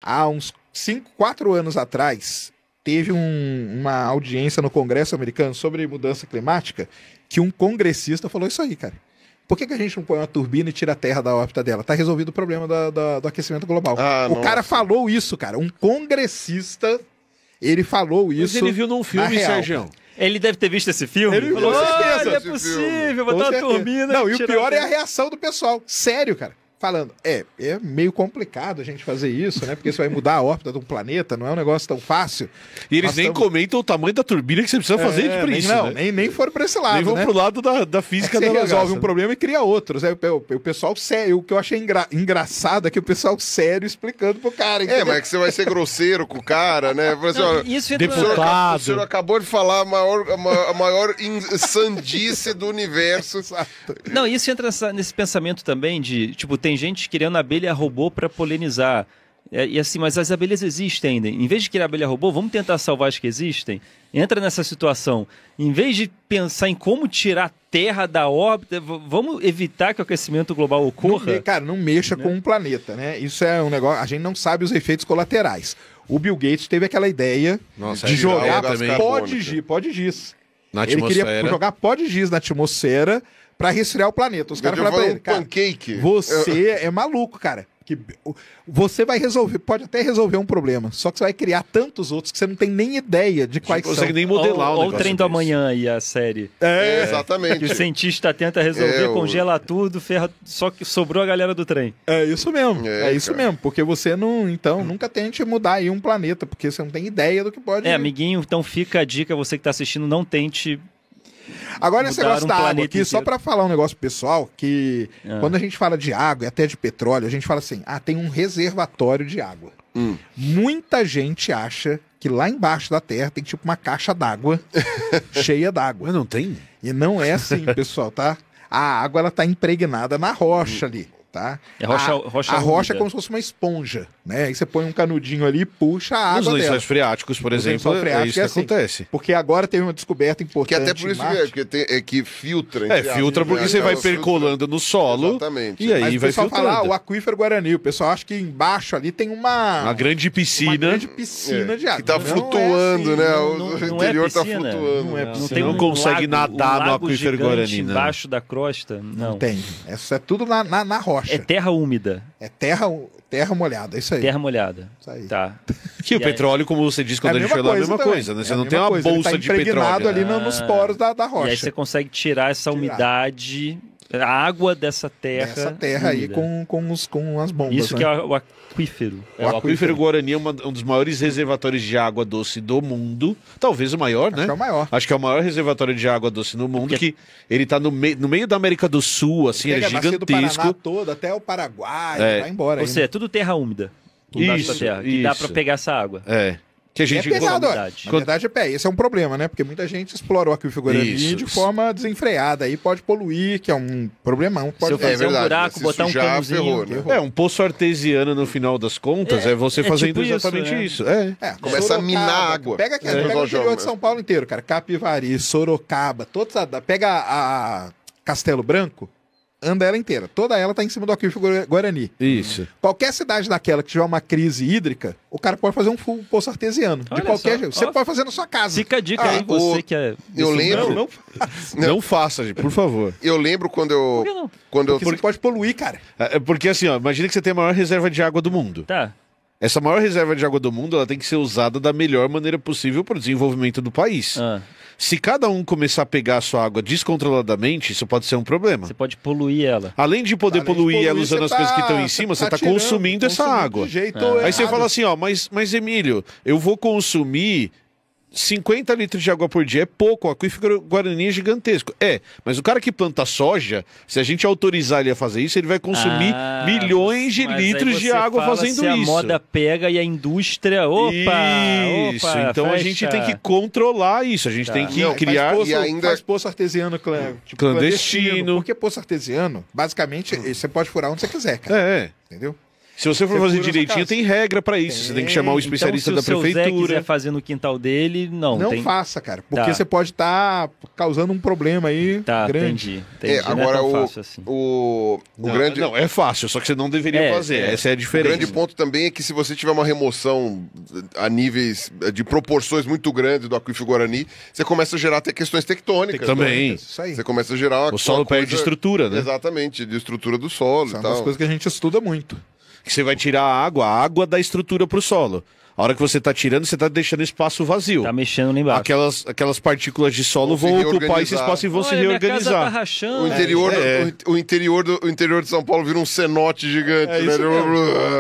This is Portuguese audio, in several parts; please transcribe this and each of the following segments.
há uns 4 anos atrás, teve uma audiência no Congresso americano sobre mudança climática, que um congressista falou isso aí, cara. Por que a gente não põe uma turbina e tira a Terra da órbita dela? Tá resolvido o problema do aquecimento global. O cara falou isso, cara. Um congressista, ele falou isso. Mas ele viu num filme, Sérgio. Ele deve ter visto esse filme. Ele falou, olha, é possível, botar uma turbina. Não, e o pior é a reação do pessoal. Sério, cara. Falando, é meio complicado a gente fazer isso, né? Porque isso vai mudar a órbita de um planeta, não é um negócio tão fácil. E eles nem comentam o tamanho da turbina que você precisa fazer pra isso. Não, né? nem foram pra esse lado. Nem vão pro lado da física da você resolve bagaça, um problema e cria outros. O pessoal sério, o que eu achei engraçado é que o pessoal sério explicando pro cara. Entendeu? Mas que você vai ser grosseiro com o cara, né? Assim, isso é deputado. O senhor acabou de falar a maior sandice do universo. Não, isso entra nesse pensamento também de, tipo, tem gente criando abelha robô para polinizar. E assim, mas as abelhas existem ainda. Em vez de criar abelha robô, vamos tentar salvar as que existem. Entra nessa situação. Em vez de pensar em como tirar a Terra da órbita, vamos evitar que o aquecimento global ocorra. Cara, não mexa com o planeta, né? Isso é um negócio. A gente não sabe os efeitos colaterais. O Bill Gates teve aquela ideia de jogar pó de giz. Na Ele queria jogar pó de giz na atmosfera para resfriar o planeta. Os caras falaram pra ele, cara, você é maluco, cara. Que você vai resolver, pode até resolver um problema, só que você vai criar tantos outros que você não tem nem ideia de quais são. Não consegue nem modelar o Trem do Amanhã e a série. Exatamente. Que o cientista tenta resolver, congela tudo, ferra, só que sobrou a galera do trem. É isso mesmo, isso mesmo, porque você não, então, nunca tente mudar aí um planeta, porque você não tem ideia do que pode... amiguinho, então fica a dica, você que está assistindo, não tente... Agora esse negócio da água aqui, só para falar um negócio pessoal, que quando a gente fala de água e até de petróleo, a gente fala assim, tem um reservatório de água. Muita gente acha que lá embaixo da terra tem tipo uma caixa d'água cheia d'água. Mas não tem? E não é assim, pessoal, tá? A água, ela tá impregnada na rocha ali. Tá? A rocha é como se fosse uma esponja, né? Aí você põe um canudinho ali e puxa a água. Nos lençóis freáticos, por exemplo, é isso que acontece. Porque agora teve uma descoberta importante. Que até por isso que filtra. Filtra porque você vai percolando no solo. Exatamente. E aí mas vai o pessoal filtrando. fala, o aquífero Guarani. O pessoal acha que embaixo ali tem uma grande piscina. Uma grande piscina de água. Que tá flutuando, né? O interior tá piscina, flutuando. Não tem não consegue nadar no aquífero Guarani. Embaixo da crosta, não. Tem. Isso é tudo na rocha. É terra úmida. É terra molhada, isso aí. Terra molhada. Isso aí. Tá. Que o petróleo, como você disse quando a gente foi lá, é a mesma coisa, né? Você não tem uma bolsa de petróleo. Ali nos poros da rocha. E aí você consegue tirar essa umidade, a água dessa terra. Essa terra aí com as bombas. Isso, né? Que é o aquífero. O aquífero Guarani é um dos maiores reservatórios de água doce do mundo. Talvez o maior, né? Acho que é o maior. Acho que é o maior reservatório de água doce no mundo, que ele tá no meio da América do Sul, assim, é gigantesco. Do Paraná todo, até o Paraguai, vai embora. Ou seja, é tudo terra úmida. Embaixo da terra, que dá pra pegar essa água. Que a gente pesado, na verdade, esse é um problema, né? Porque muita gente explora o aquífero Guarani de forma desenfreada. Aí pode poluir, que é um problemão. Se eu fazer um buraco, botar um canozinho... Né? Um poço artesiano, no final das contas, é você fazendo tipo exatamente isso. Começa a minar água. Pega o interior de São Paulo inteiro, cara. Capivari, Sorocaba, pega a Castelo Branco, anda ela inteira. Toda ela tá em cima do aquífero Guarani. Isso. Qualquer cidade daquela que tiver uma crise hídrica, o cara pode fazer um poço artesiano. Olha de qualquer jeito. Você pode fazer na sua casa. Fica a dica aí, você que é... Eu lembro... Não faça, gente, por favor. Eu lembro quando eu... Por que não? Porque você pode poluir, cara. Porque assim, imagina que você tem a maior reserva de água do mundo. Tá. Essa maior reserva de água do mundo, ela tem que ser usada da melhor maneira possível para o desenvolvimento do país. Se cada um começar a pegar a sua água descontroladamente, isso pode ser um problema. Você pode poluir ela. Além de poder poluir ela usando as coisas que estão em cima, você está consumindo essa água. Aí você fala assim, mas Emílio, eu vou consumir 50 litros de água por dia é pouco, o aquífero Guarani é gigantesco. Mas o cara que planta soja, se a gente autorizar ele a fazer isso, ele vai consumir milhões de litros de água fazendo isso. A moda pega e a indústria, Isso, então a gente tem que controlar isso, a gente tem que criar... Faz poço artesiano clandestino. Porque poço artesiano, basicamente, você pode furar onde você quiser, cara. Entendeu? Se você for fazer direitinho, tem regra pra isso. Você tem que chamar o especialista da prefeitura. Se o seu Zé quiser fazer no quintal dele, não faça, cara. Porque você pode estar causando um problema aí grande. Entendi. Agora, não é tão fácil assim. o grande... Não, é fácil, só que você não deveria fazer. Essa é a diferença. O grande ponto também é que se você tiver uma remoção a níveis de proporções muito grandes do aquífero Guarani, você começa a gerar até questões tectônicas. Também. Isso aí. Você começa a gerar... O solo perde estrutura, né? Exatamente, de estrutura do solo São e tal. das coisas que a gente estuda muito. Que você vai tirar a água dá estrutura pro solo. A hora que você tá tirando, você tá deixando espaço vazio. Tá mexendo lá embaixo. Aquelas partículas de solo vão ocupar esse espaço e vão se reorganizar. Minha casa tá rachando. O interior de São Paulo vira um cenote gigante. Isso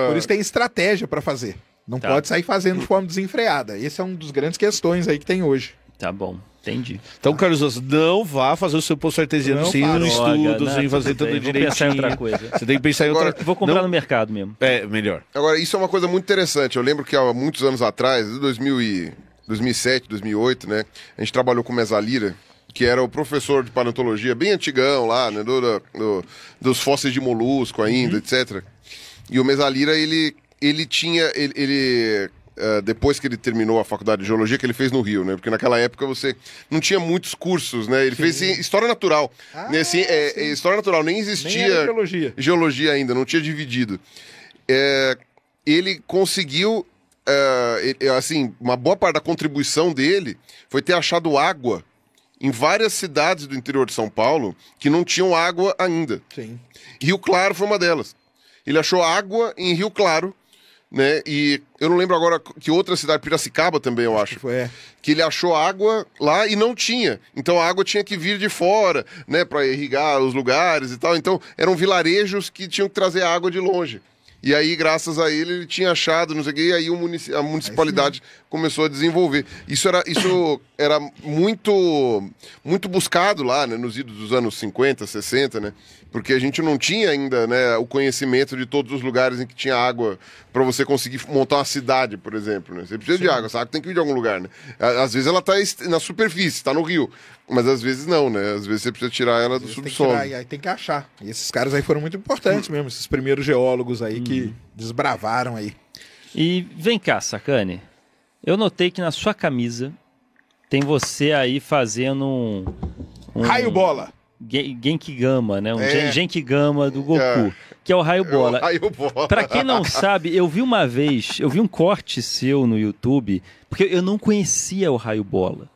Por isso tem estratégia para fazer. Não pode sair fazendo de forma desenfreada. Esse é um dos grandes questões aí que tem hoje. Tá bom. Entendi. Então, Carlos, não vá fazer o seu poço artesiano sem estudos, sem fazer tudo direitinho. Vou pensar em outra coisa. Você tem que pensar em outra coisa. Vou comprar no mercado mesmo. É, melhor. Agora, isso é uma coisa muito interessante. Eu lembro que há muitos anos atrás, em 2007, 2008, né? A gente trabalhou com o Mesalira, que era o professor de paleontologia bem antigão lá, né? Dos fósseis de molusco ainda, etc. E o Mesalira, ele tinha... depois que ele terminou a faculdade de geologia, que ele fez no Rio, né? Porque naquela época você não tinha muitos cursos, né? Ele fez história natural. História natural, nem existia geologia ainda, não tinha dividido. Ele conseguiu, assim, uma boa parte da contribuição dele foi ter achado água em várias cidades do interior de São Paulo que não tinham água ainda. Sim. Rio Claro foi uma delas. Ele achou água em Rio Claro, né? E eu não lembro agora que outra cidade, Piracicaba também, eu acho. Que ele achou água lá e não tinha. Então a água tinha que vir de fora, né, para irrigar os lugares e tal. Então eram vilarejos que tinham que trazer água de longe. E aí, graças a ele tinha achado, não sei o quê, e aí a municipalidade começou a desenvolver. Isso era muito, muito buscado lá, né, nos idos dos anos 50, 60, né? Porque a gente não tinha ainda, né, o conhecimento de todos os lugares em que tinha água para você conseguir montar uma cidade, por exemplo, né? Você precisa de água, essa água tem que vir de algum lugar, né? Às vezes ela está na superfície, está no rio, mas às vezes não, né? Às vezes você precisa tirar ela do subsolo. Aí tem que achar. E esses caras aí foram muito importantes mesmo, esses primeiros geólogos aí que desbravaram aí. E vem cá, Sacani, eu notei que na sua camisa tem você aí fazendo um raio bola. Genkigama, né? Genkigama do Goku, que é o raio bola. Pra quem não sabe, eu vi um corte seu no YouTube, porque eu não conhecia o raio bola.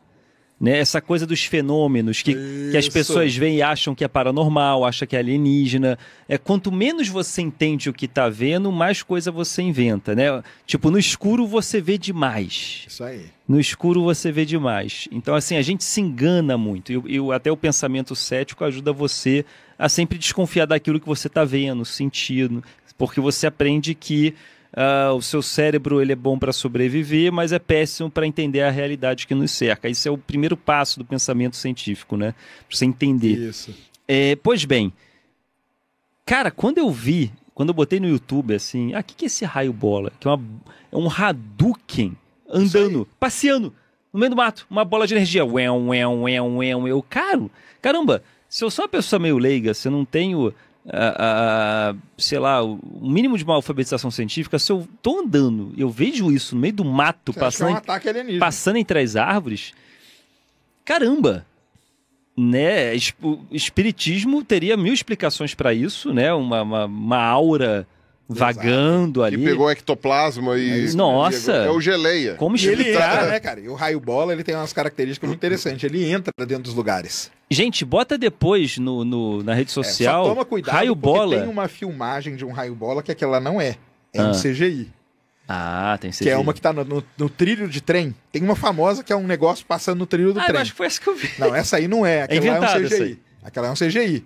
Né? Essa coisa dos fenômenos que as pessoas veem e acham que é paranormal, acham que é alienígena. Quanto menos você entende o que tá vendo, mais coisa você inventa, né? Tipo, no escuro você vê demais. Isso aí. No escuro você vê demais. Então, assim, a gente se engana muito. E até o pensamento cético ajuda você a sempre desconfiar daquilo que você está vendo, sentindo. Porque você aprende que o seu cérebro ele é bom para sobreviver, mas é péssimo para entender a realidade que nos cerca. Isso é o primeiro passo do pensamento científico, né? Para você entender. Isso. Pois bem, cara, quando eu botei no YouTube, assim, o que é esse raio bola? Que é um Hadouken andando, passeando no meio do mato, uma bola de energia. Eu, caramba, se eu sou uma pessoa meio leiga, se eu não tenho, sei lá, o mínimo de uma alfabetização científica, se eu tô andando, eu vejo isso no meio do mato, passando entre as árvores, caramba, né? O espiritismo teria 1000 explicações para isso, né? Uma aura vagando ali. E pegou ectoplasma e... Nossa! É o geleia. Como explicar? Né, cara? E o raio bola, ele tem umas características muito interessantes. Ele entra dentro dos lugares. Gente, bota depois na rede social. Só toma cuidado, raio bola. Tem uma filmagem de um raio bola que aquela não é. É um CGI. Tem CGI. Que é uma que tá no trilho de trem. Tem uma famosa que é um negócio passando no trilho do trem. Eu acho que foi essa que eu vi. Não, essa aí não é. Aquela é um CGI. Aquela é um CGI.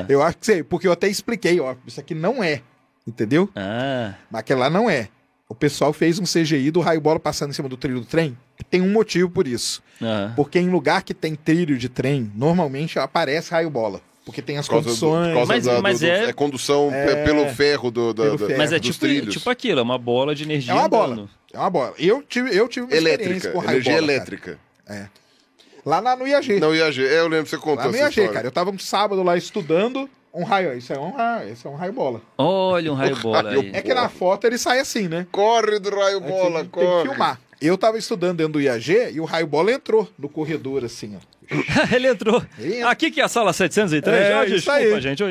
Eu acho que sei, porque eu até expliquei, ó. Isso aqui não é. Entendeu? Mas aquela lá não é. O pessoal fez um CGI do raio bola passando em cima do trilho do trem. Tem um motivo por isso. Porque em lugar que tem trilho de trem, normalmente aparece raio bola. Porque tem as conduções. É condução pelo ferro Mas é dos trilhos. tipo aquilo, é uma bola de energia. É uma bola. É uma bola. Eu tive uma experiência com raio energia bola, elétrica. Lá no IAG. No IAG, eu lembro que você contou lá no IAG, cara. Eu tava um sábado lá estudando Um raio, isso é um raio bola. Olha um raio bola aí. É que na foto ele sai assim, né? Corre do raio bola, corre. Tem que filmar. Eu tava estudando dentro do IAG e o raio bola entrou no corredor, assim, ó. Ele entrou. Aqui que é a sala 703? Desculpa, gente.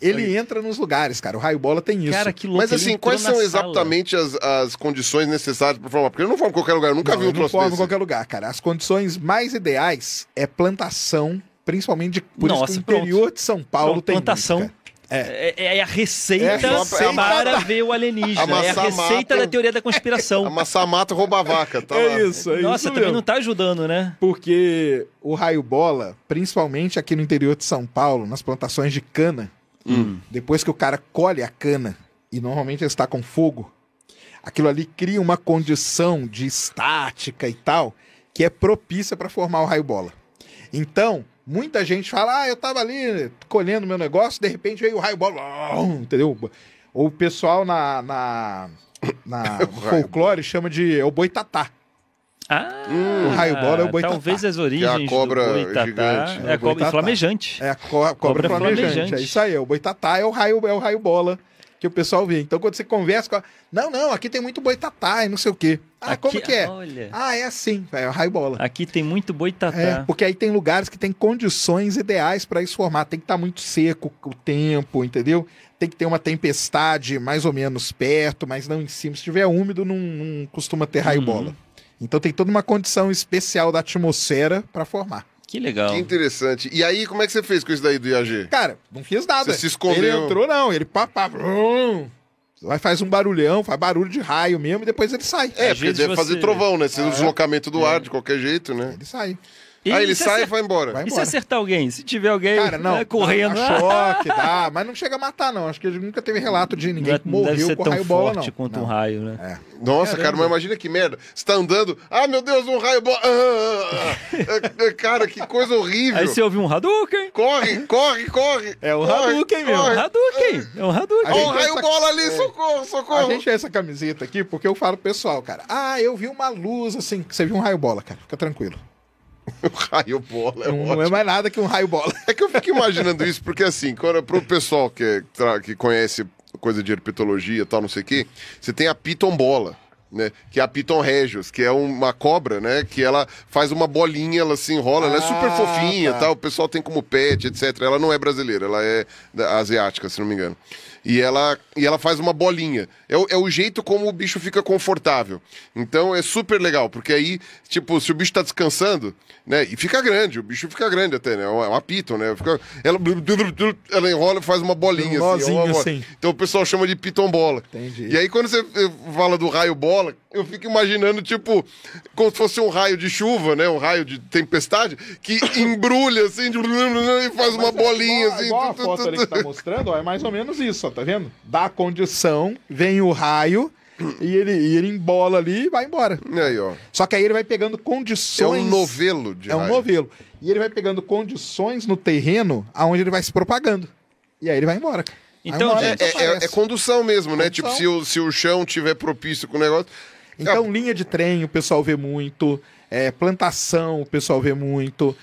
Ele entra nos lugares, cara. O raio bola tem isso. Cara, que louco. Mas assim, quais são exatamente as condições necessárias para formar? Porque ele não forma em qualquer lugar. Eu nunca vi um troço desse. Não forma em qualquer lugar, cara. As condições mais ideais é plantação, principalmente por isso que o interior de São Paulo tem plantação. Muito, É a receita para ver o alienígena. É a receita da teoria da conspiração. Amassar mato, roubar vaca. Tá lá. Isso. Nossa, também mesmo. Não tá ajudando, né? Porque o raio bola, principalmente aqui no interior de São Paulo, nas plantações de cana, depois que o cara colhe a cana, e normalmente ele está com fogo, aquilo ali cria uma condição de estática e tal, que é propícia para formar o raio bola. Então, muita gente fala, eu tava ali colhendo meu negócio, de repente veio o raio bola, entendeu? Ou o pessoal na folclore chama de o boitatá. O raio bola é o boitatá. Talvez as origens que é a cobra do boitatá gigante. É a cobra flamejante. É a cobra flamejante. É isso aí, o boitatá é o raio bola que o pessoal vê. Então, quando você conversa com não, aqui tem muito boitatá e não sei o quê. Aqui, como que é? Olha. É assim, é o raio bola. Aqui tem muito boitatá. Porque aí tem lugares que tem condições ideais para isso formar. Tem que estar muito seco o tempo, entendeu? Tem que ter uma tempestade mais ou menos perto, mas não em cima. Se estiver úmido, não costuma ter raio bola. Então tem toda uma condição especial da atmosfera para formar. Que legal. Que interessante. E aí, como é que você fez com isso daí do IAG? Cara, não fiz nada. Você se escondeu? Ele entrou, não. Ele vai faz um barulhão, faz barulho de raio mesmo e depois ele sai. Porque deve fazer trovão, né? Sendo o deslocamento do ar de qualquer jeito, né? Ele sai. Aí ele sai e vai embora. E se acertar alguém? Se tiver alguém correndo... Dá choque, dá. Mas não chega a matar, não. Acho que nunca teve relato de ninguém que morreu com raio bola, não. Deve ser tão forte quanto um raio, né? Nossa, cara, mas imagina que merda. Você tá andando... meu Deus, um raio bola... Cara, que coisa horrível. Aí você ouve um Hadouken. Corre. É o Hadouken, meu. Hadouken. É um Hadouken. Olha um raio bola ali, socorro. A gente tem essa camiseta aqui porque eu falo pro pessoal, cara. Eu vi uma luz assim, você viu um raio bola, cara. Fica tranquilo. O raio bola não é mais nada que um raio bola. É que eu fico imaginando isso, porque assim, pro pessoal que conhece coisa de herpetologia e tal, não sei o quê, você tem a piton bola, né? Que é a Piton regius, que é uma cobra, né? Que ela faz uma bolinha, ela se enrola, ela é super fofinha, tá? O pessoal tem como pet, etc. Ela não é brasileira, ela é asiática, se não me engano. E ela faz uma bolinha. É o jeito como o bicho fica confortável. Então é super legal, porque aí, tipo, se o bicho tá descansando, né? E fica grande, o bicho fica grande até, né? É uma piton, né? Ela enrola e faz uma bolinha, assim. Então o pessoal chama de piton bola. Entendi. E aí quando você fala do raio bola, eu fico imaginando, tipo, como se fosse um raio de chuva, né? Um raio de tempestade, que embrulha, assim, e faz uma bolinha, assim. Igual a foto ali que tá mostrando, é mais ou menos isso, ó, tá vendo? Dá a condição, vem o raio, e ele embola ali e vai embora. E aí, ó. Só que aí ele vai pegando condições... É um novelo de raio. É um novelo. E ele vai pegando condições no terreno aonde ele vai se propagando. E aí ele vai embora. Então, é condução mesmo, né? Tipo, se o chão tiver propício com o negócio... Então, linha de trem o pessoal vê muito, plantação o pessoal vê muito,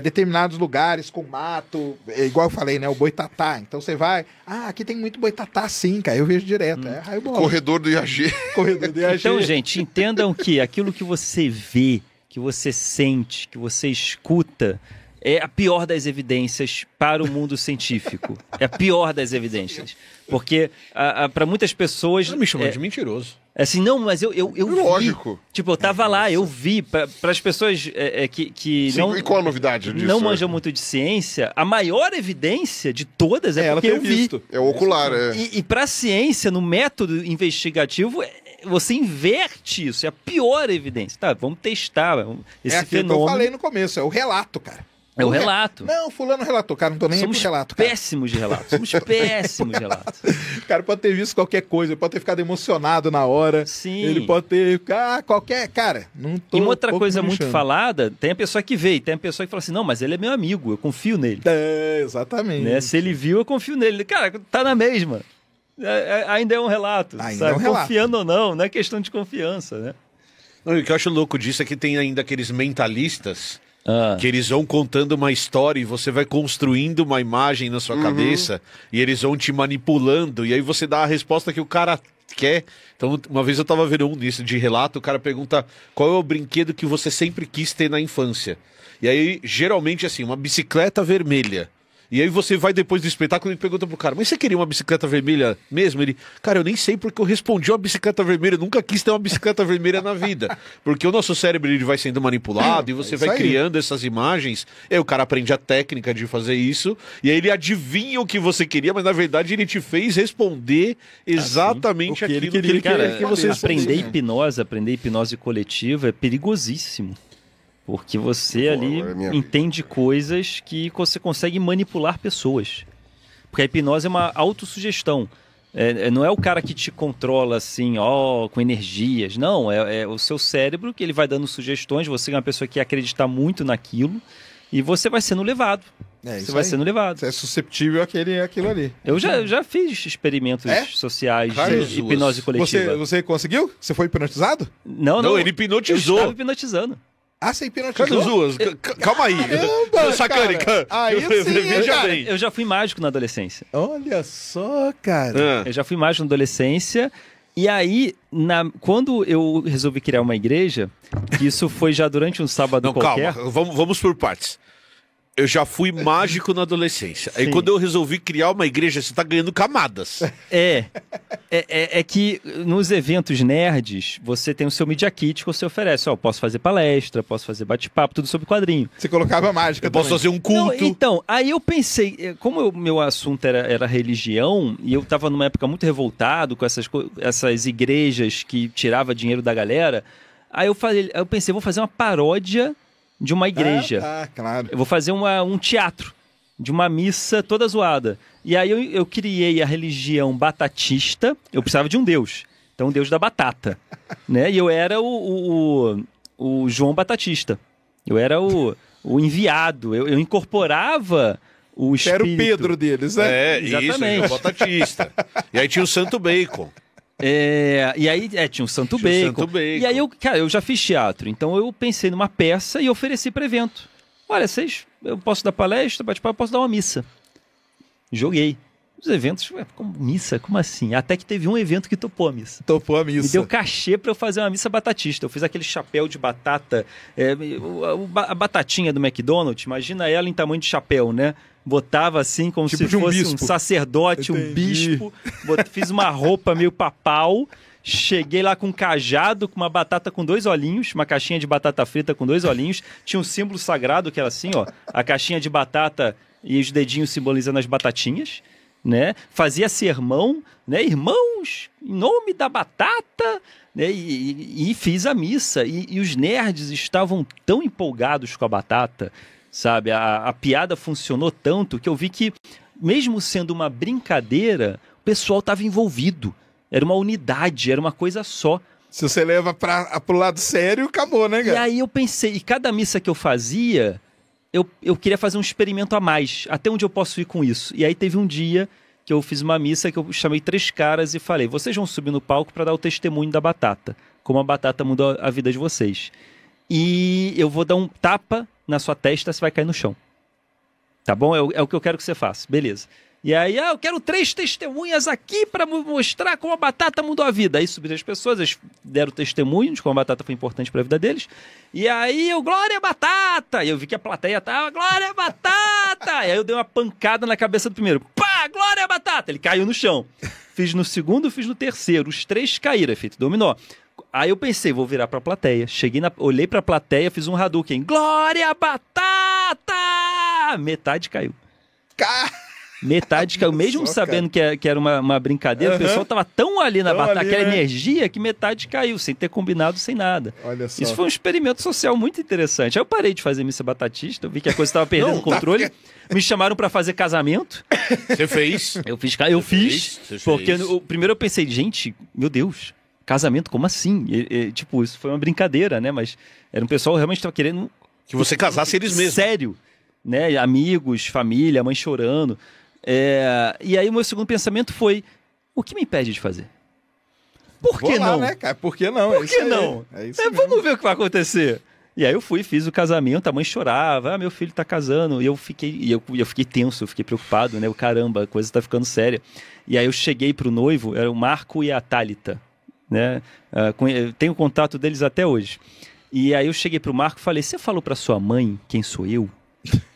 determinados lugares com mato, igual eu falei, né? O boitatá. Então você vai, aqui tem muito boitatá sim, cara, eu vejo direto. É raio bola. Corredor do IAG. Corredor do IAG. Então, gente, entendam que aquilo que você vê, que você sente, que você escuta, é a pior das evidências para o mundo científico. É a pior das evidências. Porque para muitas pessoas... Não me chamou de mentiroso. Assim, não, mas eu Lógico. Vi. Tipo, eu tava lá, eu vi. Para as pessoas que Sim, não... E qual a novidade disso? Não manjam muito de ciência, a maior evidência de todas é porque eu vi. É o ocular, E para a ciência, no método investigativo... Você inverte isso, é a pior evidência. Tá, vamos testar esse fenômeno. Que eu falei no começo, é o relato, cara. É o relato. Não, fulano relatou, cara, não tô nem aí pro relato, cara. Péssimos de relato. Somos péssimos de relato. O cara pode ter visto qualquer coisa, pode ter ficado emocionado na hora. Sim. Ele pode ter... qualquer... Cara, não tô... E uma outra coisa muito falada, tem a pessoa que vê, tem a pessoa que fala assim, não, mas ele é meu amigo, eu confio nele. Exatamente. Né? Se ele viu, eu confio nele. Cara, tá na mesma. Ainda é um relato. Ainda é um relato. Confiando ou não é questão de confiança, né? Não, o que eu acho louco disso é que tem ainda aqueles mentalistas Que eles vão contando uma história e você vai construindo uma imagem na sua cabeça e eles vão te manipulando e aí você dá a resposta que o cara quer. Então, uma vez eu tava vendo um nisso de relato, o cara pergunta qual é o brinquedo que você sempre quis ter na infância. E aí, geralmente, assim, uma bicicleta vermelha. E aí você vai depois do espetáculo e pergunta pro cara, mas você queria uma bicicleta vermelha mesmo? Ele, cara, eu nem sei porque eu respondi uma bicicleta vermelha, eu nunca quis ter uma bicicleta vermelha na vida. Porque o nosso cérebro ele vai sendo manipulado e você vai criando essas imagens. E aí o cara aprende a técnica de fazer isso, e aí ele adivinha o que você queria, mas na verdade ele te fez responder exatamente aquilo que ele queria que você aprender hipnose coletiva é perigosíssimo. Porque você ali entende coisas que você consegue manipular pessoas. Porque a hipnose é uma autossugestão. Não é o cara que te controla assim, com energias. Não, é o seu cérebro que ele vai dando sugestões. Você é uma pessoa que acredita muito naquilo e você vai sendo levado. Você vai sendo levado. Você é susceptível àquilo ali. Eu já fiz experimentos sociais de hipnose coletiva. Você conseguiu? Você foi hipnotizado? Não, ele hipnotizou. Eu estava hipnotizando. Você hipnotizou? Cadê as duas? Calma aí. Sacânica. Eu já fui mágico na adolescência. Olha só, cara. Eu já fui mágico na adolescência. E aí, quando eu resolvi criar uma igreja, que isso foi já durante um sábado qualquer... Calma, vamos por partes. Eu já fui mágico na adolescência. Aí quando eu resolvi criar uma igreja, você tá ganhando camadas. É que nos eventos nerds, você tem o seu Media Kit que você oferece. Eu posso fazer palestra, posso fazer bate-papo, tudo sobre quadrinho. Você colocava mágica também. Posso fazer um culto. Não, então, aí eu pensei, como o meu assunto era religião, e eu tava numa época muito revoltado com essas igrejas que tirava dinheiro da galera, aí eu pensei, vou fazer uma paródia de uma igreja. Claro. Eu vou fazer um teatro de uma missa toda zoada. E aí eu criei a religião batatista. Eu precisava de um deus. Então, o deus da batata. Né? E eu era o João Batatista. Eu era o enviado. Eu incorporava o espírito. Era o Pedro deles, né? Exatamente. Isso, o Batatista. E aí tinha o Santo Bacon. E aí tinha o Santo Bacon. E aí eu já fiz teatro, então eu pensei numa peça e ofereci para evento. Olha, eu posso dar palestra, bate-papo, posso dar uma missa. Joguei. Os eventos, como missa? Como assim? Até que teve um evento que topou a missa. Me deu cachê para eu fazer uma missa batatista. Eu fiz aquele chapéu de batata, a batatinha do McDonald's, imagina ela em tamanho de chapéu, né? Botava assim como tipo se fosse um sacerdote, um bispo. Fiz uma roupa meio papal. Cheguei lá com um cajado, com uma batata com 2 olhinhos, uma caixinha de batata frita com 2 olhinhos. Tinha um símbolo sagrado que era assim, a caixinha de batata e os dedinhos simbolizando as batatinhas, né? Fazia sermão, né? Irmãos, em nome da batata, né? E fiz a missa. E os nerds estavam tão empolgados com a batata, sabe? A piada funcionou tanto que eu vi que, mesmo sendo uma brincadeira, o pessoal estava envolvido. Era uma unidade, era uma coisa só. Se você leva pro lado sério, acabou, né, cara? E aí eu pensei, e cada missa que eu fazia, eu queria fazer um experimento a mais. Até onde eu posso ir com isso? E aí teve um dia que eu fiz uma missa que eu chamei 3 caras e falei, vocês vão subir no palco para dar o testemunho da batata. Como a batata mudou a vida de vocês. E eu vou dar um tapa na sua testa, você vai cair no chão. Tá bom? É o que eu quero que você faça. Beleza. E aí, eu quero 3 testemunhas aqui para mostrar como a batata mudou a vida. Aí subiram as pessoas, eles deram testemunho de como a batata foi importante para a vida deles. E aí, glória batata! E eu vi que a plateia tava, glória batata! E aí eu dei uma pancada na cabeça do primeiro. Pá, glória batata! Ele caiu no chão. Fiz no segundo, fiz no terceiro. Os 3 caíram, efeito dominó. Aí eu pensei, vou virar pra plateia. Olhei pra plateia, fiz um Hadouken. Glória batata! Metade caiu. Metade caiu. Mesmo sabendo que era uma brincadeira, o pessoal tava tão ali na batata, aquela energia, que metade caiu, sem ter combinado, sem nada. Olha só. Isso foi um experimento social muito interessante. Aí eu parei de fazer missa batatista, eu vi que a coisa estava perdendo o controle. Me chamaram pra fazer casamento. Você fez? Eu fiz. Porque primeiro eu pensei, gente, meu Deus, casamento, como assim? Tipo, isso foi uma brincadeira, né? Mas era um pessoal que realmente estava querendo... Que você casasse eles mesmos. Sério. Né? Amigos, família, mãe chorando. E aí o meu segundo pensamento foi, o que me impede de fazer? Por que não? Né, cara? Por que não? Por que não? É isso vamos ver o que vai acontecer. E aí eu fui, fiz o casamento, a mãe chorava, meu filho tá casando. E eu fiquei tenso, eu fiquei preocupado, né? Caramba, a coisa tá ficando séria. E aí eu cheguei pro noivo, era o Marco e a Thalita, né? Tenho contato deles até hoje. E aí eu cheguei pro Marco e falei, você falou pra sua mãe quem sou eu?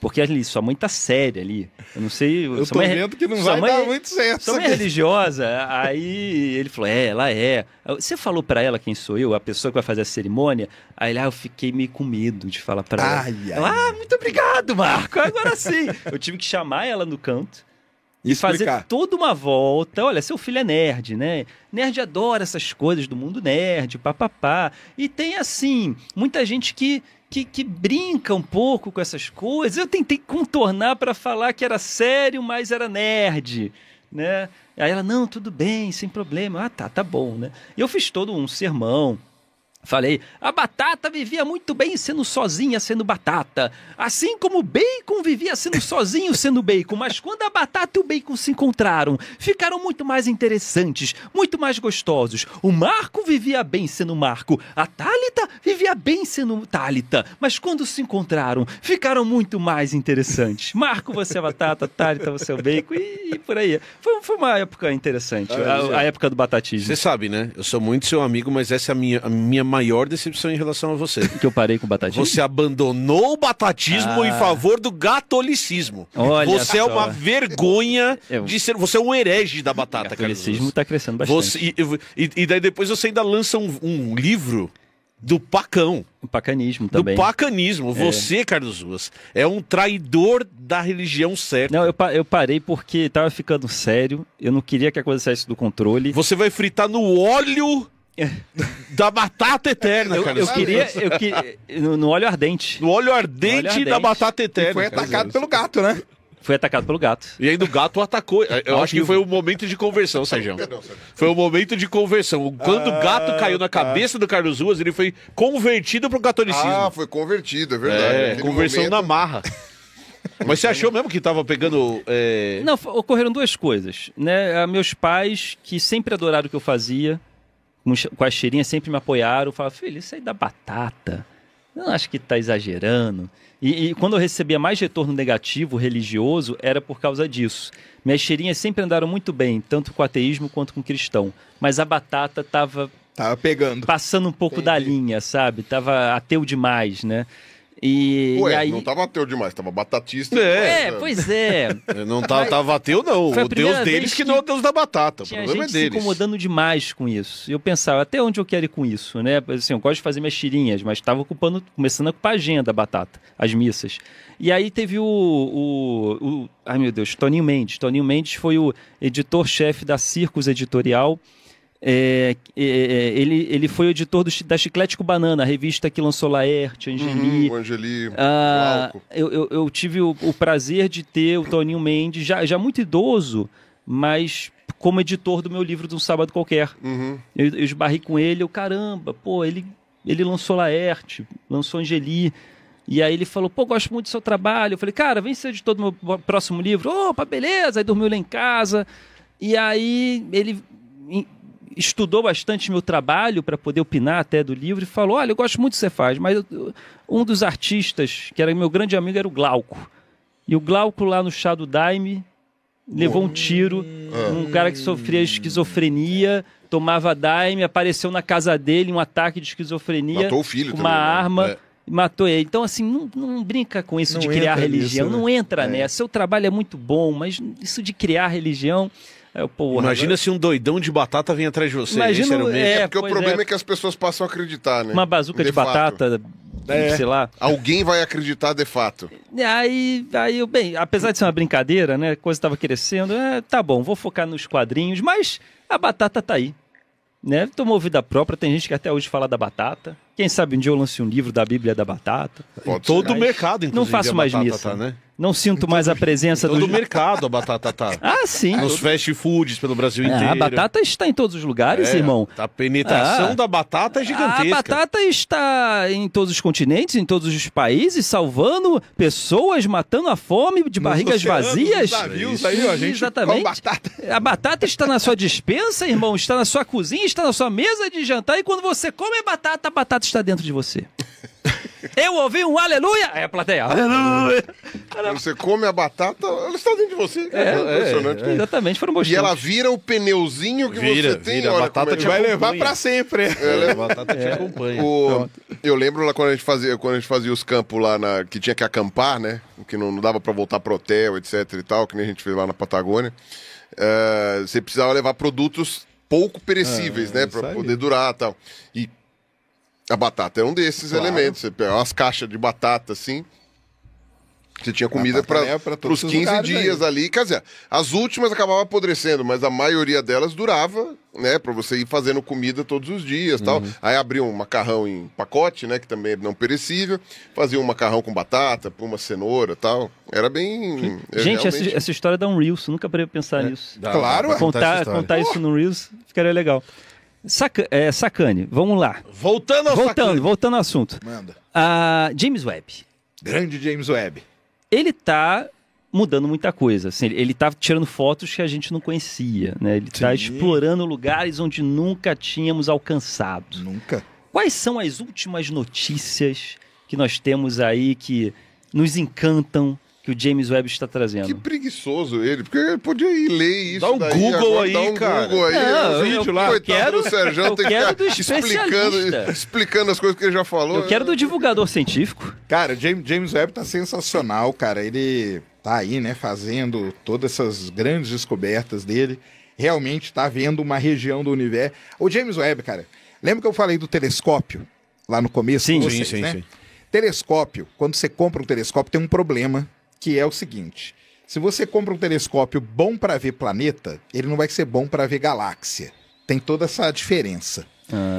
Porque ali, sua mãe tá séria ali. Eu não sei... Eu tô vendo que não vai dar muito certo. Sua mãe é religiosa. Aí ele falou, ela é. Você falou pra ela quem sou eu? A pessoa que vai fazer a cerimônia? Aí eu fiquei meio com medo de falar pra ela. Muito obrigado, Marco. Agora sim. Eu tive que chamar ela no canto. E fazer toda uma volta. Olha, seu filho é nerd, né? Nerd adora essas coisas do mundo nerd, papapá. E tem, assim, muita gente que brinca um pouco com essas coisas. Eu tentei contornar para falar que era sério, mas era nerd, né? Aí ela, não, tudo bem, sem problema. Tá bom, né? E eu fiz todo um sermão. Falei, a batata vivia muito bem sendo sozinha, sendo batata. Assim como o bacon vivia sendo sozinho, sendo bacon. Mas quando a batata e o bacon se encontraram, ficaram muito mais interessantes, muito mais gostosos. O Marco vivia bem sendo Marco. A Thalita vivia bem sendo Thalita. Mas quando se encontraram, ficaram muito mais interessantes. Marco, você é a batata, Thalita, você é o bacon. E por aí. Foi uma época interessante, a época do batatismo. Você sabe, né? Eu sou muito seu amigo, mas essa é a minha maior decepção em relação a você. Que eu parei com o batatismo? Você abandonou o batatismo em favor do catolicismo. Olha você é uma vergonha de ser... Você é um herege da batata, Carlos. O catolicismo está crescendo bastante. E daí depois você ainda lança um livro do pacão. O pacanismo também. Do pacanismo. Você, Carlos Ruas, é um traidor da religião certa. Não, eu parei porque estava ficando sério. Eu não queria que a coisa saísse do controle. Você vai fritar no óleo... da batata eterna, cara. Eu queria no óleo ardente. No óleo ardente da batata eterna. E foi atacado pelo gato, né? Foi atacado pelo gato. E ainda o gato atacou. Eu acho que foi o momento de conversão, Sérgio. Foi o momento de conversão. Quando o gato caiu na cabeça do Carlos Ruas, ele foi convertido pro catolicismo. Foi convertido, é verdade. Conversão na marra. Mas você achou mesmo que estava pegando... Não, ocorreram duas coisas, né? Meus pais, que sempre adoraram o que eu fazia, com a cheirinha, sempre me apoiaram. Falaram, filho, isso aí da batata, eu não acho que tá exagerando. E quando eu recebia mais retorno negativo, religioso, era por causa disso. Minhas cheirinhas sempre andaram muito bem, tanto com ateísmo quanto com cristão. Mas a batata tava pegando. Passando um pouco da linha, sabe? Tava ateu demais, né? E aí... não tava ateu demais, tava batatista. Pois é. Não tava ateu, não. O Deus deles que não é o Deus da batata. O problema é deles. Se incomodando demais com isso. E eu pensava, até onde eu quero ir com isso, né? Assim, eu gosto de fazer minhas tirinhas, mas estava começando a ocupar a agenda a batata, as missas. E aí teve ai meu Deus, Toninho Mendes. Toninho Mendes foi o editor-chefe da Circus Editorial. Ele foi o editor da Chiclete com Banana, a revista que lançou Laerte, Angeli. Eu tive o prazer de ter o Toninho Mendes, já muito idoso, mas como editor do meu livro de Um Sábado Qualquer. Eu esbarrei com ele, caramba, ele lançou Laerte, lançou Angeli. E aí ele falou, gosto muito do seu trabalho. Eu falei, cara, vem ser editor do meu próximo livro. Opa, beleza. Aí dormiu lá em casa. E aí ele estudou bastante meu trabalho para poder opinar até do livro e falou, olha, eu gosto muito do que você faz, mas um dos artistas, que era meu grande amigo, era o Glauco. E o Glauco lá no chá do Daime levou um tiro, um cara que sofria esquizofrenia, tomava Daime, apareceu na casa dele um ataque de esquizofrenia. Matou o filho com também, uma arma. Matou ele. Então, assim, não brinca com isso de criar religião. Não entra nessa. Seu trabalho é muito bom, mas isso de criar religião... Imagina se um doidão de batata vinha atrás de você. Porque o problema é que as pessoas passam a acreditar, né? Uma bazuca de batata, sei lá. Alguém vai acreditar de fato. Aí apesar de ser uma brincadeira, né? A coisa estava crescendo. Tá bom, vou focar nos quadrinhos, mas a batata tá aí. Né? Tomou vida própria, tem gente que até hoje fala da batata. Quem sabe um dia eu lance um livro da Bíblia da batata. Todo o mercado, inclusive. Não faço mais missa. Tá, né? Não sinto mais a presença do mercado a batata tá. Sim. Nos fast foods pelo Brasil inteiro. A batata está em todos os lugares, irmão. A penetração da batata é gigantesca. A batata está em todos os continentes, em todos os países, salvando pessoas, matando a fome de barrigas vazias. Navios aí, a gente exatamente. Batata. A batata está na sua despensa, irmão, está na sua cozinha, está na sua mesa de jantar, e quando você come a batata está dentro de você. Eu ouvi um aleluia! Aí a plateia, aleluia! Quando você come a batata, ela está dentro de você. Impressionante. Exatamente, foram bons. E ela vira o pneuzinho que você tem. A batata te vai levar pra sempre. A batata te acompanha. Eu lembro lá quando a gente fazia os campos lá, que tinha que acampar, né? Que não dava pra voltar pro hotel, etc e tal, que nem a gente fez lá na Patagônia. Você precisava levar produtos pouco perecíveis, né? Pra poder durar e tal. E a batata é um desses elementos. Você pega umas caixas de batata, assim. Você tinha comida para os 15 dias ali. Quer dizer, as últimas acabavam apodrecendo, mas a maioria delas durava, né? Para você ir fazendo comida todos os dias tal. Aí abria um macarrão em pacote, né? Que também é não perecível. Fazia um macarrão com batata, uma cenoura tal. Era bem... Gente, realmente... essa história dá um Reels. Nunca parei pensar nisso. Claro. Contar isso no Reels ficaria legal. Sacane, vamos lá. Voltando ao assunto. Manda. James Webb. Grande James Webb. Ele tá mudando muita coisa. Assim, ele tá tirando fotos que a gente não conhecia, né? Ele tá explorando lugares onde nunca tínhamos alcançado. Nunca. Quais são as últimas notícias que nós temos aí que nos encantam, que o James Webb está trazendo? Que preguiçoso ele, porque ele podia ir ler isso. Dá um Google aí, cara. Não, vídeo lá. Eu quero do explicando as coisas que ele já falou. Eu quero do divulgador científico. Cara, o James Webb tá sensacional, cara. Ele tá aí, né, fazendo todas essas grandes descobertas dele. Realmente tá vendo uma região do universo. O James Webb, cara, lembra que eu falei do telescópio lá no começo? Sim, sim. Telescópio, quando você compra um telescópio, tem um problema, que é o seguinte: se você compra um telescópio bom para ver planeta, ele não vai ser bom para ver galáxia. Tem toda essa diferença.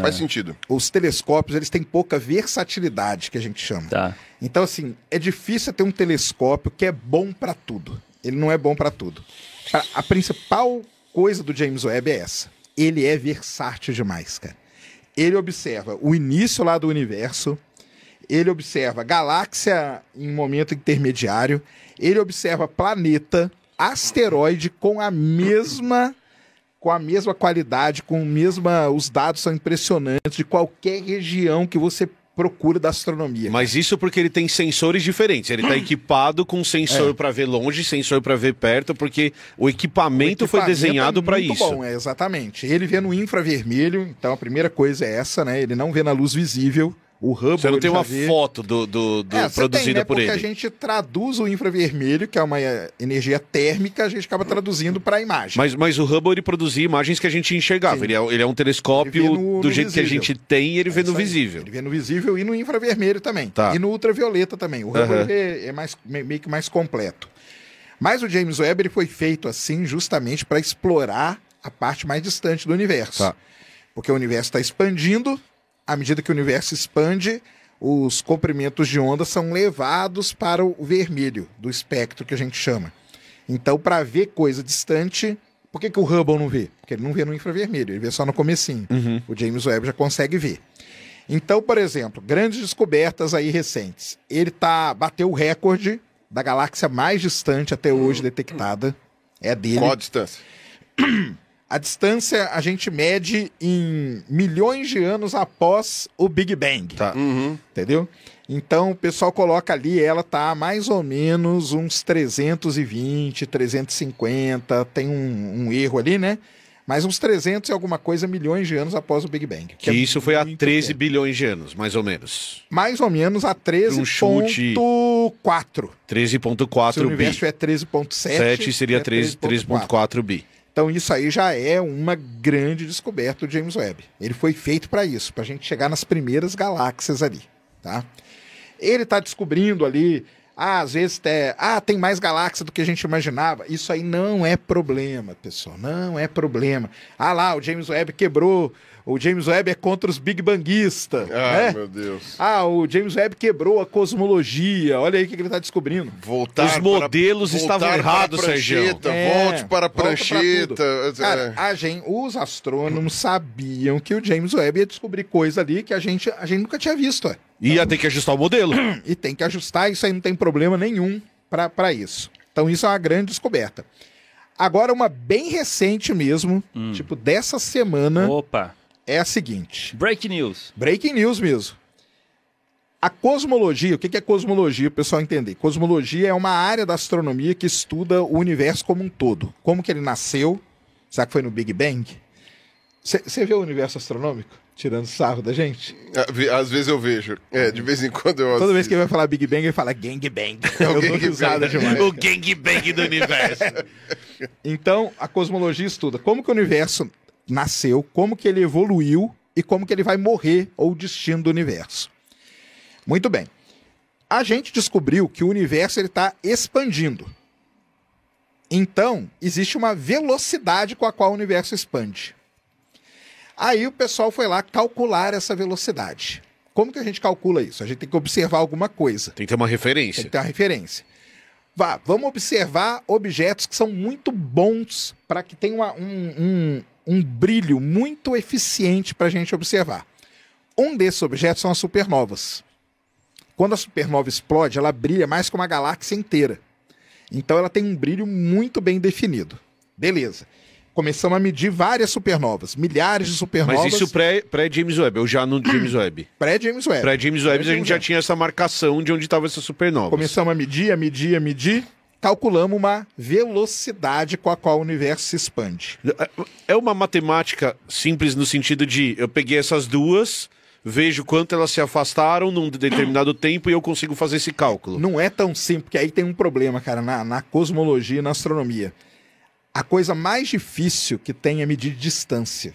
Faz sentido. Os telescópios, eles têm pouca versatilidade, que a gente chama. Tá. Então, assim, é difícil ter um telescópio que é bom para tudo. Ele não é bom para tudo. A principal coisa do James Webb é essa. Ele é versátil demais, cara. Ele observa o início lá do universo, ele observa galáxia em momento intermediário, ele observa planeta, asteroide com a mesma qualidade, os dados são impressionantes de qualquer região que você procura da astronomia. Mas isso porque ele tem sensores diferentes. Ele está equipado com sensor para ver longe, sensor para ver perto, porque o equipamento foi desenhado para isso. Bom, exatamente. Ele vê no infravermelho, então a primeira coisa é essa, né? Ele não vê na luz visível. O Hubble, você não tem uma foto produzida por ele. Porque a gente traduz o infravermelho, que é uma energia térmica, a gente acaba traduzindo para a imagem. Mas o Hubble, ele produzia imagens que a gente enxergava. Ele é um telescópio do jeito que a gente tem e ele vê no visível. Ele vê no visível e no infravermelho também. Tá. E no ultravioleta também. O Hubble é meio que mais completo. Mas o James Webb ele foi feito assim justamente para explorar a parte mais distante do universo. Tá. Porque o universo está expandindo. À medida que o universo expande, os comprimentos de onda são levados para o vermelho do espectro que a gente chama. Então, para ver coisa distante, por que o Hubble não vê? Porque ele não vê no infravermelho, ele vê só no comecinho. O James Webb já consegue ver. Então, por exemplo, grandes descobertas aí recentes. Ele bateu o recorde da galáxia mais distante até hoje detectada. É dele. Qual a distância? A distância a gente mede em milhões de anos após o Big Bang. Tá. Entendeu? Então o pessoal coloca ali, ela tá mais ou menos uns 320, 350, tem um erro ali, né? Mas uns 300 e alguma coisa milhões de anos após o Big Bang. Que isso foi há 13 bilhões de anos, mais ou menos. Mais ou menos a 13.4. 13.4 bi. Se o universo é 13.7, 7 seria 13.4 bi. Então isso aí já é uma grande descoberta do James Webb. Ele foi feito para isso, para a gente chegar nas primeiras galáxias ali, tá? Ele está descobrindo ali, às vezes tem mais galáxias do que a gente imaginava. Isso aí não é problema, pessoal, não é problema. Lá, o James Webb quebrou. O James Webb é contra os Big Banguistas. Né? Meu Deus. O James Webb quebrou a cosmologia. Olha aí o que ele está descobrindo. Os modelos estavam errados, Sérgio. Volte para a prancheta. Cara, os astrônomos sabiam que o James Webb ia descobrir coisa ali que a gente nunca tinha visto. Ia ter que ajustar o modelo. E tem que ajustar, isso aí não tem problema nenhum para isso. Então isso é uma grande descoberta. Agora, uma bem recente mesmo, tipo dessa semana... Opa! É a seguinte. Breaking news. Breaking news mesmo. A cosmologia, o que é cosmologia, o pessoal entender? Cosmologia é uma área da astronomia que estuda o universo como um todo. Como que ele nasceu? Será que foi no Big Bang? Você vê o universo astronômico? Tirando sarro da gente? Às vezes eu vejo. De vez em quando eu assisto. Toda vez que ele vai falar Big Bang, ele fala Gang Bang. Eu dou risada demais. O Gang Bang do universo. Então, a cosmologia estuda como que o universo nasceu, como que ele evoluiu e como que ele vai morrer, ou o destino do universo. Muito bem. A gente descobriu que o universo está expandindo. Então, existe uma velocidade com a qual o universo expande. Aí o pessoal foi lá calcular essa velocidade. Como que a gente calcula isso? A gente tem que observar alguma coisa. Tem que ter uma referência. Tem que ter uma referência. Vamos observar objetos que são muito bons para que tenham um brilho muito eficiente para a gente observar. Um desses objetos são as supernovas. Quando a supernova explode, ela brilha mais que uma galáxia inteira. Então ela tem um brilho muito bem definido. Beleza. Começamos a medir várias supernovas, milhares de supernovas. Mas isso pré-James Webb, ou já no James Webb? Pré-James Webb. Pré-James Webb a gente já tinha essa marcação de onde estava essa supernova. Começamos a medir, calculamos uma velocidade com a qual o universo se expande. É uma matemática simples no sentido de eu peguei essas duas, vejo quanto elas se afastaram num determinado tempo e eu consigo fazer esse cálculo. Não é tão simples, porque aí tem um problema, cara, na cosmologia e na astronomia. A coisa mais difícil que tem é medir distância.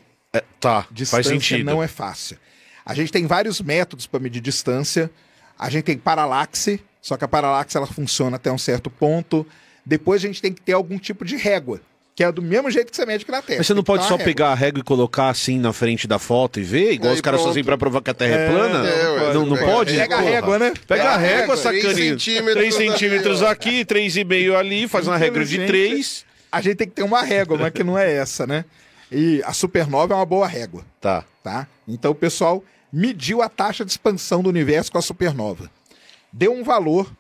Distância faz sentido. Não é fácil. A gente tem vários métodos para medir distância. A gente tem paralaxe, só que a paralaxe ela funciona até um certo ponto. Depois a gente tem que ter algum tipo de régua, que é do mesmo jeito que você mede aqui na Terra. Mas você não pode só pegar a régua e colocar assim na frente da foto e ver? Igual os caras fazem pra provar que a Terra é plana? Não pode? Pega a régua, né? Pega a régua, sacaninho. 3 centímetros aqui, 3,5 ali, faz uma regra de 3. A gente tem que ter uma régua, mas que não é essa, né? E a supernova é uma boa régua. Tá. Então o pessoal mediu a taxa de expansão do universo com a supernova. Deu um valor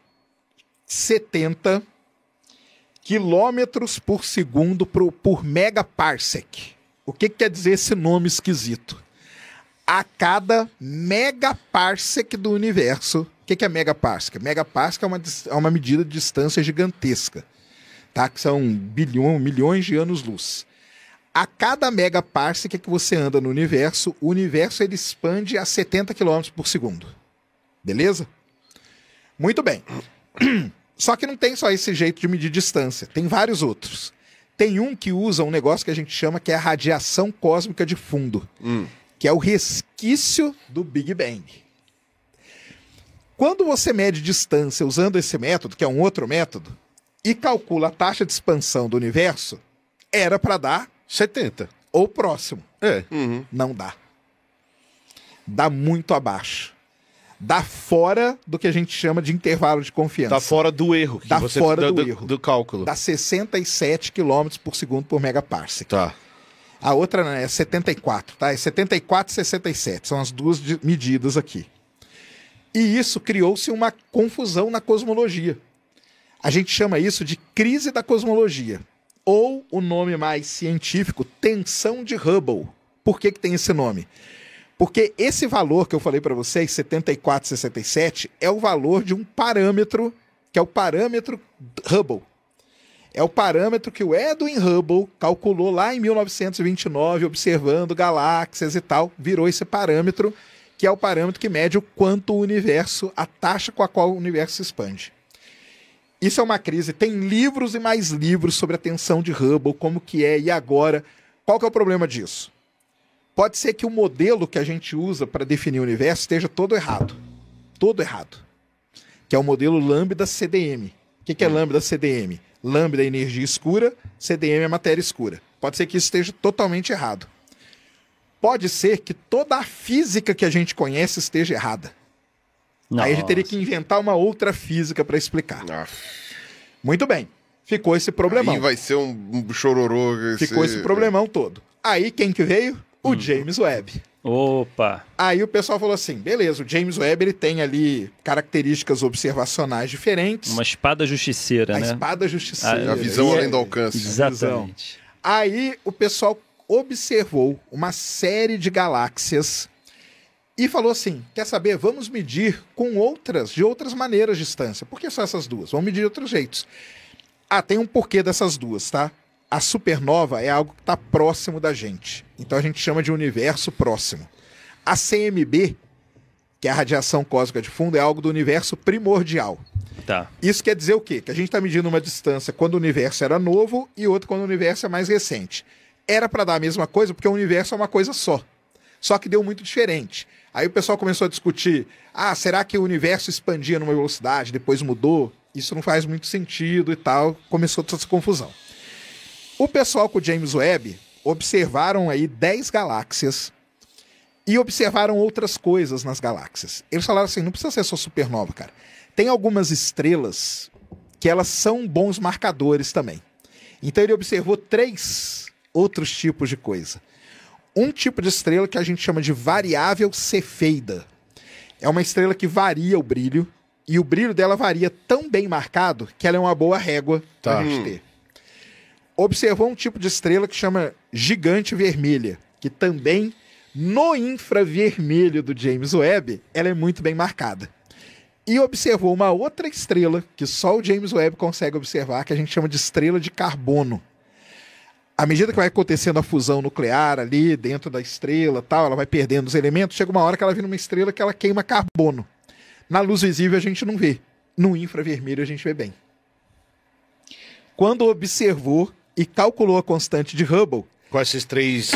70 quilômetros por segundo por megaparsec. O que quer dizer esse nome esquisito? A cada megaparsec do universo. O que é megaparsec? Megaparsec é uma medida de distância gigantesca. Que são milhões de anos-luz. A cada megaparsec que você anda no universo, o universo ele expande a 70 km por segundo. Beleza? Muito bem. Só que não tem só esse jeito de medir distância. Tem vários outros. Tem um que usa um negócio que a gente chama que é a radiação cósmica de fundo, que é o resquício do Big Bang. Quando você mede distância usando esse método, que é um outro método, e calcula a taxa de expansão do universo, era para dar 70. Ou próximo. Não dá. Dá muito abaixo. Dá fora do que a gente chama de intervalo de confiança. Dá fora do erro. Dá fora do erro. Do cálculo. Dá 67 km por segundo por megaparsec. Tá. A outra é 74, tá? É 74 e 67. São as duas medidas aqui. E isso criou-se uma confusão na cosmologia. A gente chama isso de crise da cosmologia. Ou o nome mais científico, tensão de Hubble. Por que tem esse nome? Porque esse valor que eu falei para vocês, 74, 67, é o valor de um parâmetro, que é o parâmetro Hubble. É o parâmetro que o Edwin Hubble calculou lá em 1929, observando galáxias e tal. Virou esse parâmetro, que é o parâmetro que mede o quanto o universo, a taxa com a qual o universo se expande. Isso é uma crise. Tem livros e mais livros sobre a tensão de Hubble, como que é e agora. Qual que é o problema disso? Pode ser que o modelo que a gente usa para definir o universo esteja todo errado. Todo errado. Que é o modelo Lambda-CDM. O que é Lambda-CDM? Lambda é energia escura, CDM é matéria escura. Pode ser que isso esteja totalmente errado. Pode ser que toda a física que a gente conhece esteja errada. Nossa. Aí a gente teria que inventar uma outra física para explicar. Muito bem. Ficou esse problemão. Aí vai ser um chororô. Ficou esse problemão todo. Aí quem que veio? O James Webb. Opa! Aí o pessoal falou assim, beleza, o James Webb ele tem ali características observacionais diferentes. Uma espada justiceira, né? A espada justiceira. A visão além do alcance. Exatamente. Aí o pessoal observou uma série de galáxias E falou assim, quer saber, vamos medir de outras maneiras de distância. Por que só essas duas? Vamos medir de outros jeitos. Tem um porquê dessas duas, tá? A supernova é algo que está próximo da gente. Então a gente chama de universo próximo. A CMB, que é a radiação cósmica de fundo, é algo do universo primordial. Tá. Isso quer dizer o quê? Que a gente está medindo uma distância quando o universo era novo e outra quando o universo é mais recente. Era para dar a mesma coisa porque o universo é uma coisa só. Só que deu muito diferente. Aí o pessoal começou a discutir, será que o universo expandia numa velocidade, depois mudou? Isso não faz muito sentido e tal. Começou toda essa confusão. O pessoal com o James Webb observaram aí 10 galáxias e observaram outras coisas nas galáxias. Eles falaram assim, não precisa ser só supernova, cara. Tem algumas estrelas que elas são bons marcadores também. Então ele observou 3 outros tipos de coisa. Um tipo de estrela que a gente chama de variável cefeida. É uma estrela que varia o brilho, e o brilho dela varia tão bem marcado que ela é uma boa régua para a gente ter. Observou um tipo de estrela que chama gigante vermelha, que também, no infravermelho do James Webb, ela é muito bem marcada. E observou uma outra estrela, que só o James Webb consegue observar, que a gente chama de estrela de carbono. À medida que vai acontecendo a fusão nuclear ali dentro da estrela, tal, ela vai perdendo os elementos, chega uma hora que ela vira uma estrela que ela queima carbono. Na luz visível a gente não vê. No infravermelho a gente vê bem. Quando observou e calculou a constante de Hubble, com esses três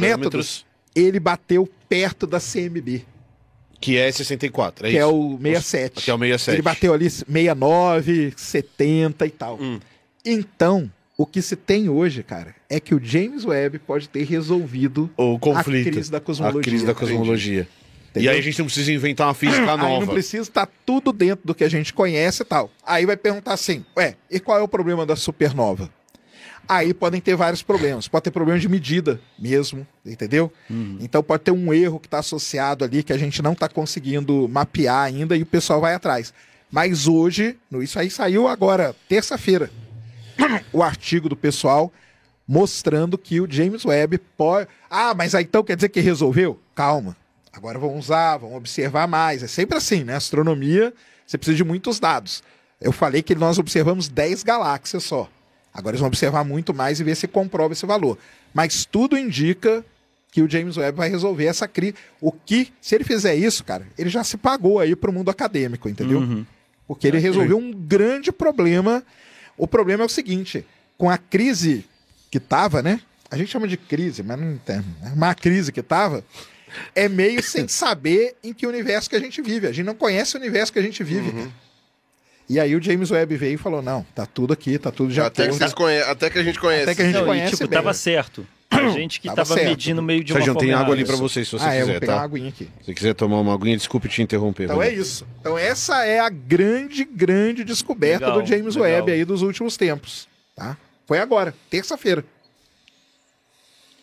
métodos, ele bateu perto da CMB. Que é 64, que isso? É o 67. Que é o 67. Ele bateu ali 69, 70 e tal. Então, o que se tem hoje, cara, é que o James Webb pode ter resolvido o conflito, a crise da cosmologia. A crise da cosmologia. E aí a gente não precisa inventar uma física nova. Aí não precisa, estar tudo dentro do que a gente conhece e tal. Aí vai perguntar assim, e qual é o problema da supernova? Aí podem ter vários problemas. Pode ter problema de medida mesmo, entendeu? Então pode ter um erro que está associado ali que a gente não está conseguindo mapear ainda e o pessoal vai atrás. Mas hoje, isso aí saiu agora, terça-feira, o artigo do pessoal mostrando que o James Webb pode... mas aí então quer dizer que resolveu? Calma. Agora vamos observar mais. É sempre assim, né? Astronomia, você precisa de muitos dados. Eu falei que nós observamos 10 galáxias só. Agora eles vão observar muito mais e ver se comprova esse valor. Mas tudo indica que o James Webb vai resolver essa crise. Se ele fizer isso, cara, ele já se pagou aí para o mundo acadêmico, entendeu? Porque ele resolveu um grande problema. O problema é o seguinte, com a crise que tava, né? A gente chama de crise, mas não tem. Uma crise que tava, é meio sem saber em que universo que a gente vive. A gente não conhece o universo que a gente vive, cara. E aí o James Webb veio e falou, não, tá tudo aqui, tá tudo já... Até que a gente conhece. Até que a gente conhece bem. Tava certo. A gente que tava medindo meio de uma forma... tem água ali pra vocês, se você quiser, vou pegar uma aguinha aqui. Se você quiser tomar uma aguinha, desculpe te interromper. Então é isso. Então essa é a grande descoberta do James Webb aí dos últimos tempos, tá? Foi agora, terça-feira.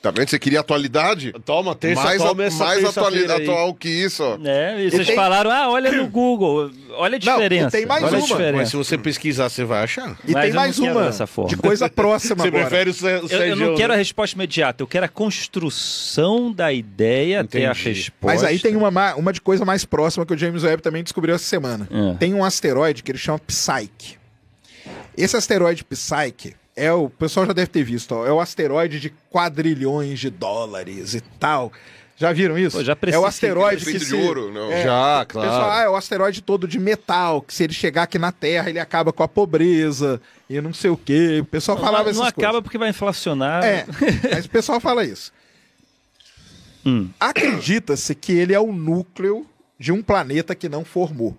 Tá vendo? Você queria atualidade? Toma, mais atual que isso, ó. E vocês falaram, olha no Google, olha a diferença. Não, tem mais uma. Mas se você pesquisar, você vai achar. E tem mais uma, de coisa próxima você agora. Prefere o Sérgio, eu não quero a resposta imediata, eu quero a construção da ideia até a resposta. Mas aí tem uma de coisa mais próxima que o James Webb também descobriu essa semana. Tem um asteroide que ele chama Psyche. Esse asteroide Psyche... o pessoal já deve ter visto, é o asteroide de quadrilhões de dólares e tal. Já viram isso? Já é o asteroide que de ouro, não. Já, claro. Pessoal, é o asteroide todo de metal, que se ele chegar aqui na Terra, ele acaba com a pobreza e não sei o quê. O pessoal falava essas coisas. Não acaba porque vai inflacionar. Mas o pessoal fala isso. Acredita-se que ele é o núcleo de um planeta que não formou.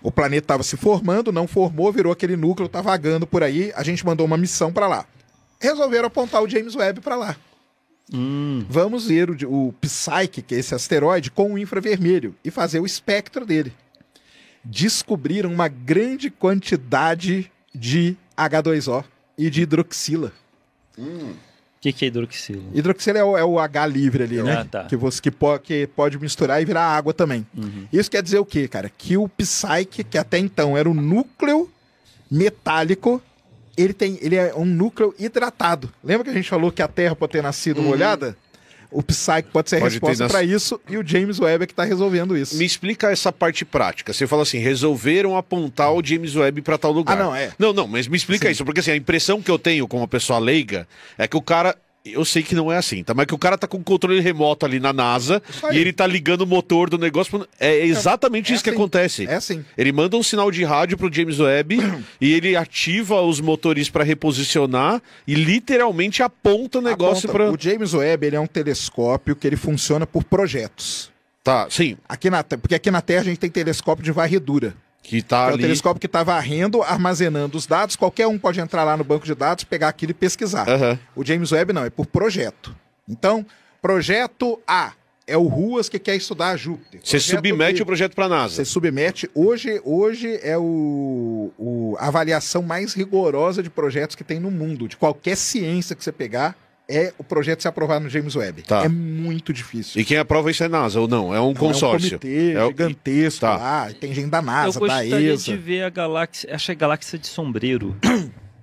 O planeta estava se formando, não formou, virou aquele núcleo, tá vagando por aí. A gente mandou uma missão para lá. Resolveram apontar o James Webb para lá. Vamos ver o Psyche, que é esse asteroide, com o infravermelho e fazer o espectro dele. Descobriram uma grande quantidade de H2O e de hidroxila. O que é hidroxila? Hidroxila é o H livre ali, né? Tá. Que pode misturar e virar água também. Isso quer dizer o quê, cara? Que o Psyche, que até então era o núcleo metálico, ele é um núcleo hidratado. Lembra que a gente falou que a Terra pode ter nascido molhada? O Psyche pode ser a resposta para isso e o James Webb é que está resolvendo isso. Me explica essa parte prática. Você fala assim, resolveram apontar o James Webb para tal lugar. Não, mas me explica isso, porque assim, a impressão que eu tenho como pessoa leiga é que o cara... Eu sei que não é assim, tá? Mas que o cara tá com controle remoto ali na NASA e ele tá ligando o motor do negócio. É exatamente isso que acontece. É assim. Ele manda um sinal de rádio pro James Webb e ele ativa os motores para reposicionar e literalmente aponta o negócio para... O James Webb, ele é um telescópio que ele funciona por projetos. Tá, sim. Porque aqui na Terra a gente tem telescópio de varredura. Que tá ali... É o telescópio que está varrendo, armazenando os dados. Qualquer um pode entrar lá no banco de dados, pegar aquilo e pesquisar. O James Webb não, é por projeto. Então, projeto A é o Ruas que quer estudar Júpiter. Você submete o projeto para a NASA. Você submete. Hoje é a avaliação mais rigorosa de projetos que tem no mundo. De qualquer ciência que você pegar, o projeto ser aprovado no James Webb. Tá. É muito difícil. E quem aprova isso é NASA ou não? É um consórcio? É um comitê gigantesco lá. Tem gente da NASA, da ESA. Eu gostaria de ver a galáxia... Acho que é a galáxia de Sombreiro.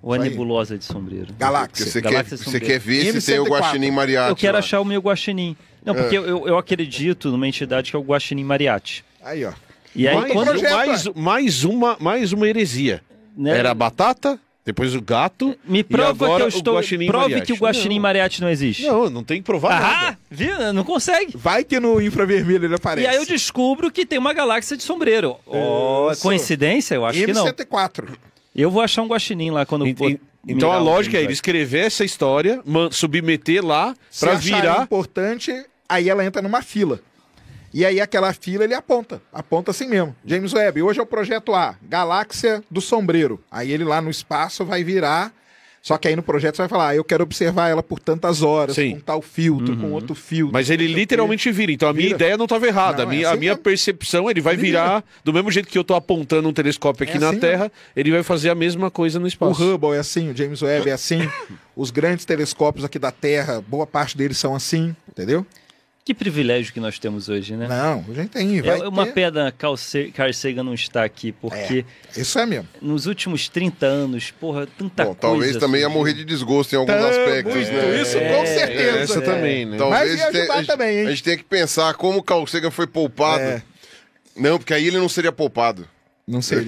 Ou a nebulosa de Sombreiro. Galáxia. Você quer ver se tem o Guaxinim Mariachi? Eu quero achar o meu Guaxinim. Não, porque eu acredito numa entidade que é o Guaxinim Mariachi. Aí, ó. E aí, mais uma heresia. Né? Era a batata... Depois o gato. Me prova que eu estou. Prove Mariachi. Que o Guaxinim Mariachi não existe. Não tem que provar nada. Viu? Não consegue. Vai que no infravermelho ele aparece. E aí eu descubro que tem uma galáxia de Sombreiro. Coincidência? Eu acho que não. M74. Eu vou achar um Guaxinim lá quando... Então a lógica é ele escrever essa história, submeter lá, pra virar... importante, aí ela entra numa fila. E aí aquela fila ele aponta assim mesmo. James Webb, hoje é o projeto A, Galáxia do Sombreiro. Aí ele lá no espaço vai virar, só que aí no projeto você vai falar, eu quero observar ela por tantas horas, com tal filtro, com outro filtro. Mas ele literalmente vira, então a minha ideia não estava errada. A minha percepção, ele vai virar, do mesmo jeito que eu tô apontando um telescópio aqui na Terra, ele vai fazer a mesma coisa no espaço. O Hubble é assim, o James Webb é assim, os grandes telescópios aqui da Terra, boa parte deles são assim, entendeu? Que privilégio que nós temos hoje, né? Não, a gente tem. É uma pena Carl Sagan não estar aqui, porque... isso é mesmo. Nos últimos 30 anos, tanta coisa... Talvez também ia morrer de desgosto em alguns aspectos, né? Isso com certeza. Essa também, né? Mas ia ajudar também, hein? A gente tem que pensar como o Carl Sagan foi poupado. Não, porque aí ele não seria poupado. Não seria.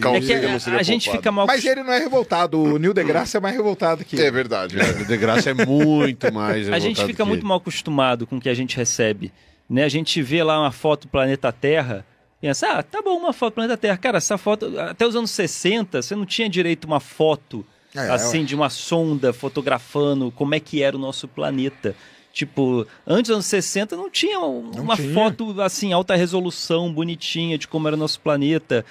A gente fica mal... Mas ele não é revoltado. O Neil deGrasse é mais revoltado que ele. É verdade. O Neil deGrasse é muito mais revoltado. A gente fica muito mal acostumado com o que a gente recebe. Né? A gente vê lá uma foto do planeta Terra, pensa, tá bom, uma foto do planeta Terra. Cara, essa foto, até os anos 60, você não tinha direito a uma foto de uma sonda fotografando como é que era o nosso planeta. Tipo, antes dos anos 60 não tinha uma foto assim, alta resolução, bonitinha de como era o nosso planeta.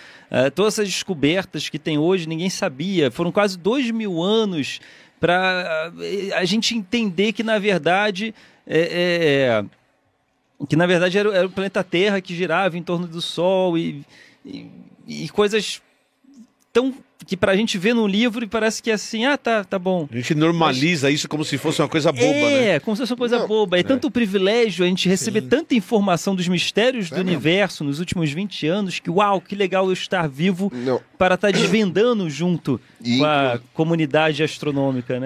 Todas essas descobertas que tem hoje, ninguém sabia. Foram quase 2000 anos para a gente entender que, na verdade, era o planeta Terra que girava em torno do Sol e coisas tão... que pra gente ver no livro e parece que é assim, tá bom. A gente normaliza isso como se fosse uma coisa boba, né? É, como se fosse uma coisa boba. É tanto privilégio a gente receber tanta informação dos mistérios do universo nos últimos 20 anos que, uau, que legal eu estar vivo para estar desvendando junto com a comunidade astronômica, né?